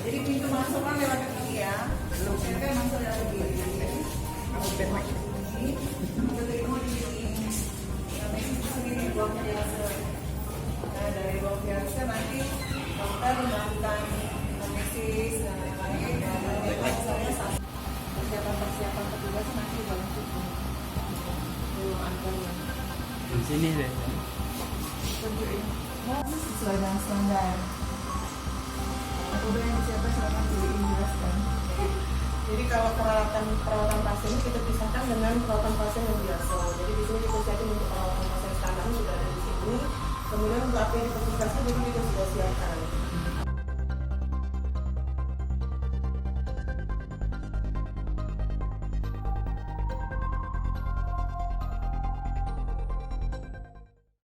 Jadi pintu masuk kan lewat kiri ya. Saya kan masuk lewat kiri. Ini ketemu di sini. Tapi segini ruangnya biasa. Nah, dari ruang biasa nanti dokter melakukan analisis dan lain-lain. Dan saya persiapan petugas nanti langsung belum antarnya. Di sini deh. Sesuai dengan standar. Apabila yang disiapkan silakan dijelaskan. Jadi kalau perawatan pasien ini kita pisahkan dengan perawatan pasien yang biasa. Jadi di sini kita siapkan untuk perawatan pasien standar sudah ada di sini. Kemudian untuk apa yang dipetugaskan jadi kita sudah siapkan.